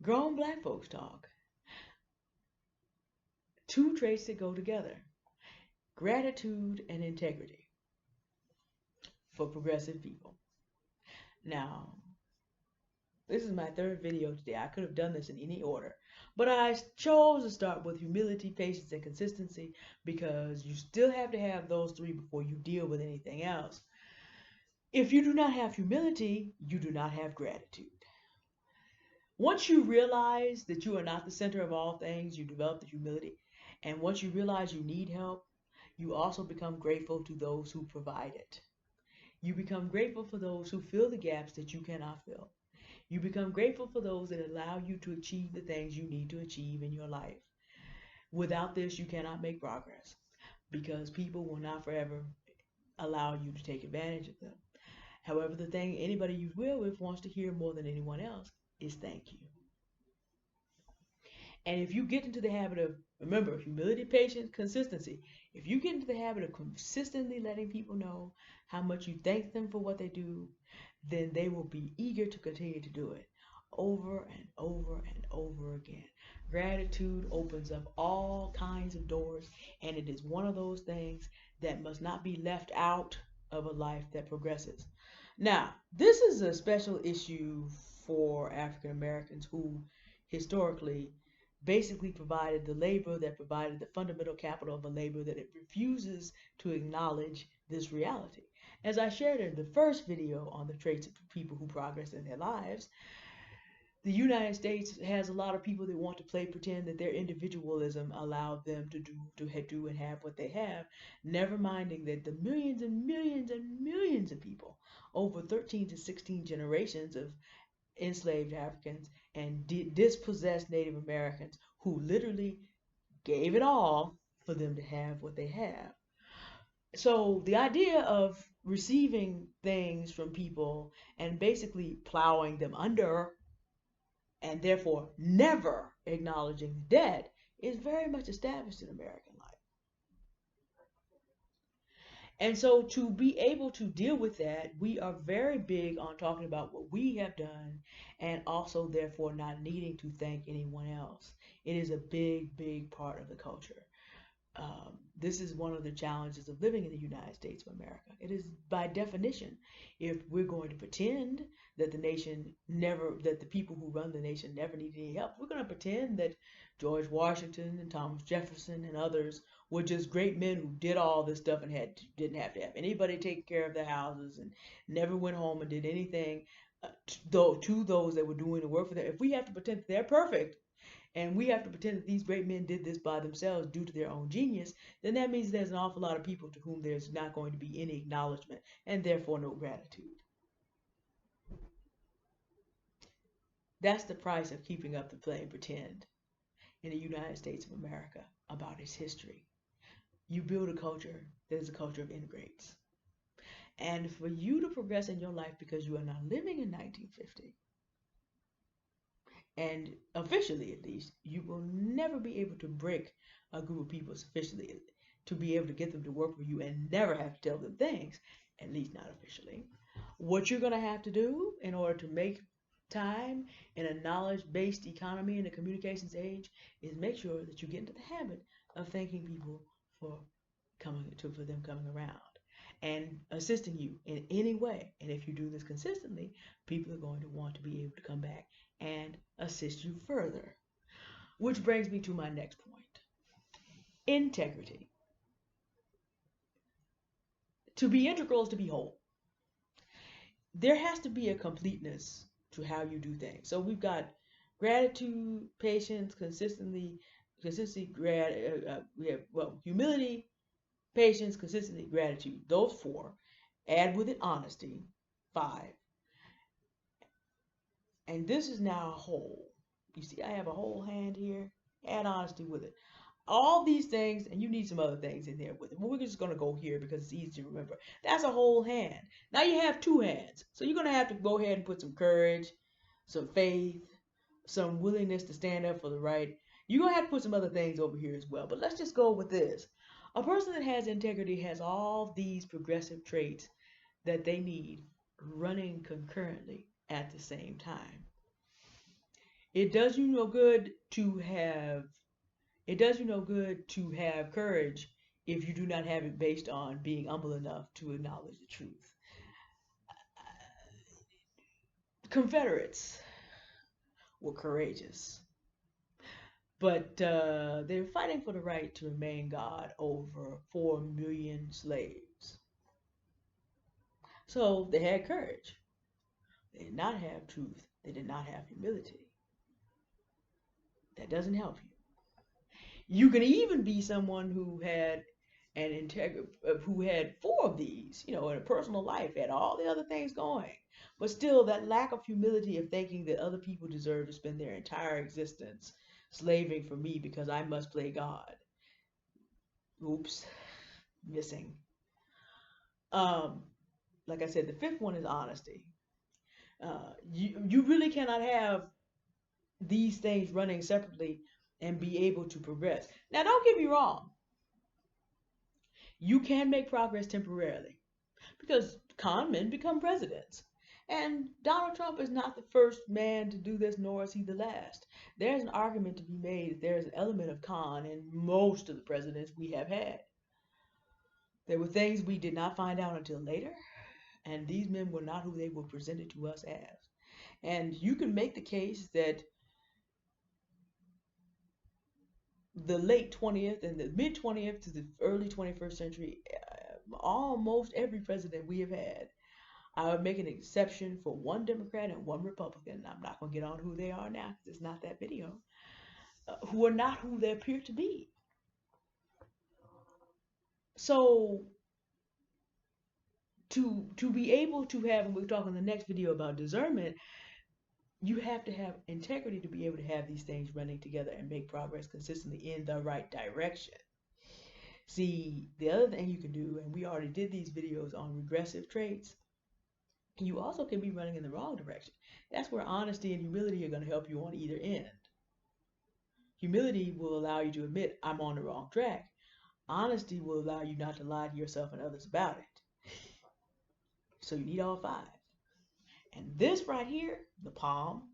Grown black folks talk. Two traits that go together: gratitude and integrity for progressive people. Now, this is my third video today. I could have done this in any order, but I chose to start with humility, patience, and consistency because you still have to have those three before you deal with anything else. If you do not have humility, you do not have gratitude. Once you realize that you are not the center of all things, you develop the humility. And once you realize you need help, you also become grateful to those who provide it. You become grateful for those who fill the gaps that you cannot fill. You become grateful for those that allow you to achieve the things you need to achieve in your life. Without this, you cannot make progress because people will not forever allow you to take advantage of them. However, the thing anybody you will with wants to hear more than anyone else is thank you. And if you get into the habit of, remember, humility, patience, consistency, if you get into the habit of consistently letting people know how much you thank them for what they do, then they will be eager to continue to do it over and over and over again. Gratitude opens up all kinds of doors, and it is one of those things that must not be left out of a life that progresses. Now, this is a special issue for African Americans who historically basically provided the labor that provided the fundamental capital of a labor that it refuses to acknowledge this reality. As I shared in the first video on the traits of people who progress in their lives, the United States has a lot of people that want to play pretend that their individualism allowed them to do and have what they have, never minding that the millions and millions and millions of people over 13 to 16 generations of enslaved Africans and dispossessed Native Americans who literally gave it all for them to have what they have. So the idea of receiving things from people and basically plowing them under and therefore never acknowledging the dead is very much established in American life. And so to be able to deal with that, we are very big on talking about what we have done and also therefore not needing to thank anyone else. It is a big, big part of the culture. This is one of the challenges of living in the United States of America. It is by definition, if we're going to pretend that the nation never, that the people who run the nation never need any help, we're going to pretend that George Washington and Thomas Jefferson and others were just great men who did all this stuff and didn't have to have anybody take care of their houses and never went home and did anything to those that were doing the work for them. If we have to pretend that they're perfect, and we have to pretend that these great men did this by themselves due to their own genius, then that means there's an awful lot of people to whom there's not going to be any acknowledgement and therefore no gratitude. That's the price of keeping up the playing pretend in the United States of America about its history. You build a culture that is a culture of ingrates. And for you to progress in your life because you are not living in 1950, and officially at least, you will never be able to break a group of people sufficiently to be able to get them to work for you and never have to tell them things, at least not officially. What you're going to have to do in order to make time in a knowledge-based economy in the communications age is make sure that you get into the habit of thanking people for for them coming around and assisting you in any way. And if you do this consistently, people are going to want to be able to come back and assist you further. Which brings me to my next point: integrity. To be integral is to be whole. There has to be a completeness to how you do things. So we've got gratitude, patience, consistency, we have, well, humility, patience, consistency, gratitude. Those four. Add with it honesty, 5. And this is now a whole. You see, I have a whole hand here. Add honesty with it. All these things, and you need some other things in there with it. But we're just going to go here because it's easy to remember. That's a whole hand. Now you have 2 hands. So you're going to have to go ahead and put some courage, some faith, some willingness to stand up for the right. You're going to have to put some other things over here as well. But let's just go with this. A person that has integrity has all these progressive traits that they need running concurrently at the same time. It does you no good to have courage if you do not have it based on being humble enough to acknowledge the truth. Confederates were courageous, but they were fighting for the right to remain God over 4 million slaves. So they had courage. They did not have truth. They did not have humility. That doesn't help you. You can even be someone who had who had 4 of these, in a personal life, had all the other things going, but still that lack of humility of thinking that other people deserve to spend their entire existence slaving for me because I must play God. Oops, missing. Like I said, the 5th one is honesty. You really cannot have these things running separately and be able to progress. Now, don't get me wrong. You can make progress temporarily because con men become presidents. And Donald Trump is not the first man to do this, nor is he the last. There's an argument to be made that there's an element of con in most of the presidents we have had. There were things we did not find out until later, and these men were not who they were presented to us as. And you can make the case that the late 20th and the mid 20th to the early 21st century, almost every president we have had, I would make an exception for one Democrat and one Republican. I'm not going to get on who they are now because it's not that video, who are not who they appear to be. So to be able to have, and we'll talk in the next video about discernment, you have to have integrity to be able to have these things running together and make progress consistently in the right direction. See, the other thing you can do, and we already did these videos on regressive traits, you also can be running in the wrong direction. That's where honesty and humility are going to help you on either end. Humility will allow you to admit, I'm on the wrong track. Honesty will allow you not to lie to yourself and others about it. So you need all 5. And this right here, the palm,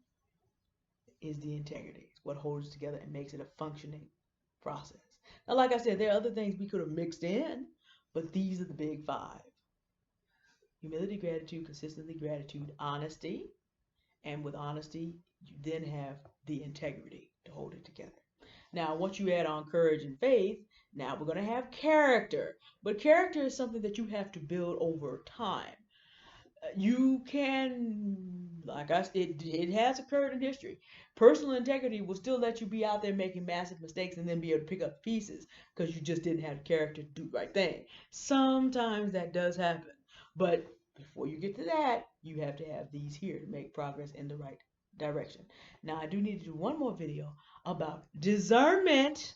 is the integrity. It's what holds it together and makes it a functioning process. Now, like I said, there are other things we could have mixed in, but these are the big 5. Humility, gratitude, consistency, gratitude, honesty. And with honesty, you then have the integrity to hold it together. Now, once you add on courage and faith, now we're going to have character. But character is something that you have to build over time. You can, like I said, it has occurred in history. Personal integrity will still let you be out there making massive mistakes and then be able to pick up pieces because you just didn't have the character to do the right thing. Sometimes that does happen. But before you get to that, you have to have these here to make progress in the right direction. Now, I do need to do one more video about discernment.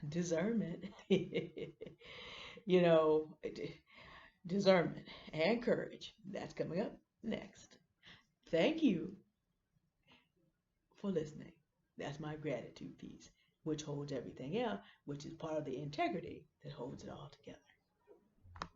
Discernment. Discernment and courage. That's coming up next. Thank you for listening. That's my gratitude piece, which holds everything else, which is part of the integrity that holds it all together.